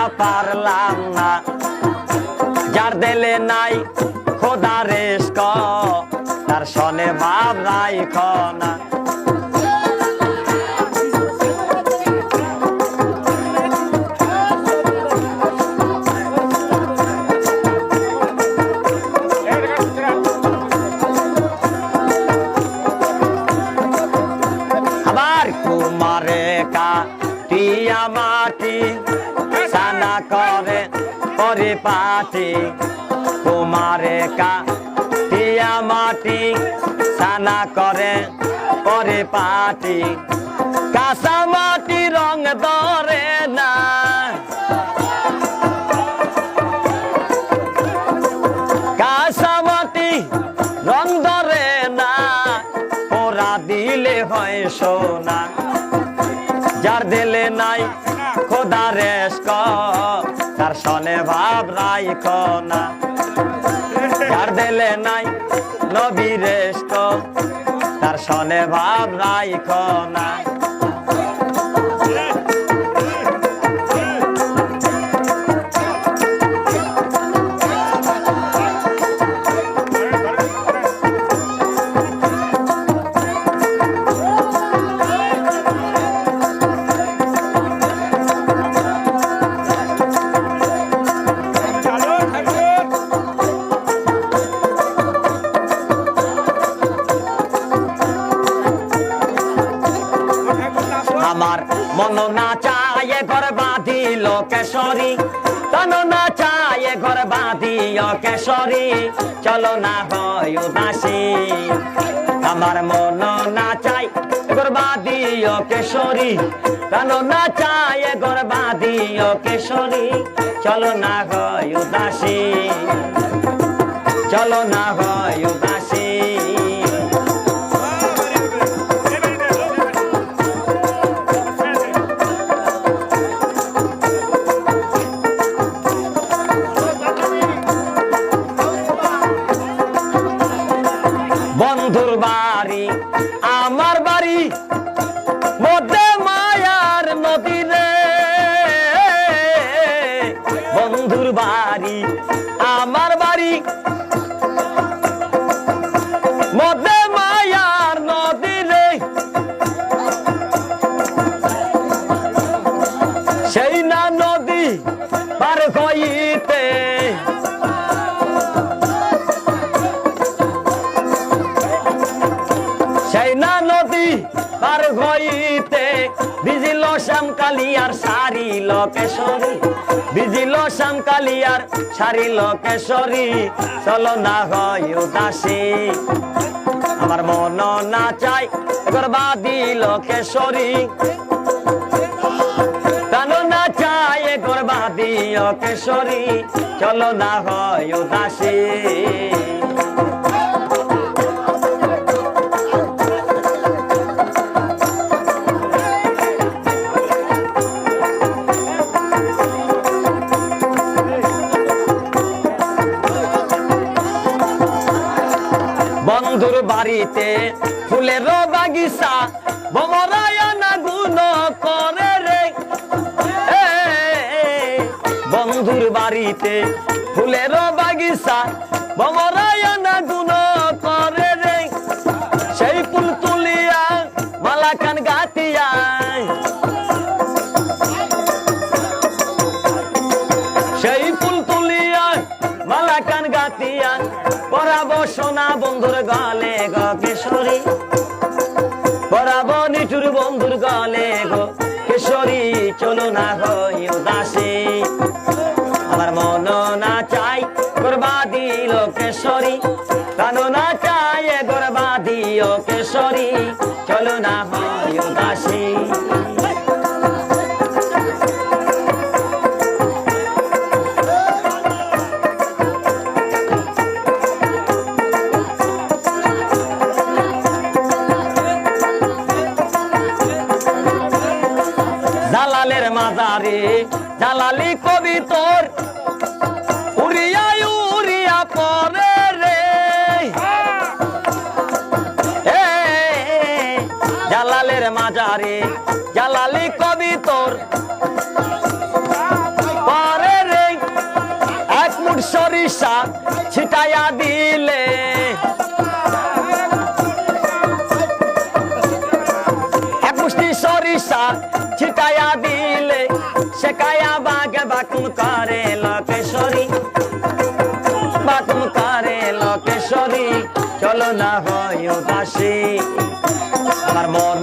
বুঝা পারলাম না যার দিলে নাই খোদা রেস্ক তার সনে ভাব নাই খনা আবার কুমারে কাটিয়া মাটি সানা করে পরিপাটি কুমারে কাটিয়া মাটি সানা করে পরিপাটি কাঁচা মাটি রং ধরে না কাঁচা মাটি রং ধরে না পোড়া দিলে হয় সোনা যার দিলে নাই খোদা রেস্ক তার সনে ভাব নাই খনা যার দিলে নাই নবী রেস্ক তার সনে ভাব নাই খনা আমার মন না চায় ঘর বাঁধিল কেশরী তন না চায় ঘর বাঁধিও কেশরী চলো না হয় উদাসী আমার মন না চায় ঘর বাঁধিও কেশরী তন না চায় ঘর বাঁধিও কেশরী চলো না হয় উদাসী চলো না হয় উদাসী বন্ধুর বাড়ি আমার বাড়ি মধ্যে মায়ার নদী রে বন্ধুর বাড়ি আমার বাড়ি মধ্যে মায়ার নদী রে সেই না নদী পার হইতে সেই না নদী পার হইতে ভিজিল শ্যামকালিয়ার সারিল কেশরী ভিজিল শ্যামকালিয়ার সারিল কেশরী চলো না হয় উদাসী আমার মন না চাই এবার বাঁধিল কেশরী তানো না চাই এবার বাঁধিও কেশরী চলো না হয় উদাসী বন্ধুর বাড়িতে ফুলের বাগিচা ভমরায়না গুণ করে রে বন্ধুর বাড়িতে ফুলের বাগিচা ভমরায়না গুণ করে রে সেই ফুল তুলিয়া মালা কান গাতিয়া সেই ফুল তুলিয়া মালা কান গাতিয়া পরাবো সোনা বন্ধুর গলে গো কেশরী পরাবো নিঠুর বন্ধুর গলে গো কেশরী চলো না হয় উদাসী আমার মন না চাই গরবা দিল কেশরী কানো না চাই গরবা দিও কেশরী চলো না হয় উদাসী জালালের মাজারে জালালি কবি তোর উড়িয়া উড়িয়া পরে রে জালালের মাজারে জালালি কবি তোর ছিটাইয়া দিলে এক মুষ্টি সরিষা ছিটাইয়া দিলে শেখায়া বাগে বাকুম করে লোকেশ্বরী বাকুম করে লোকেশ্বরী চলো না হয় উদাসী আমার মন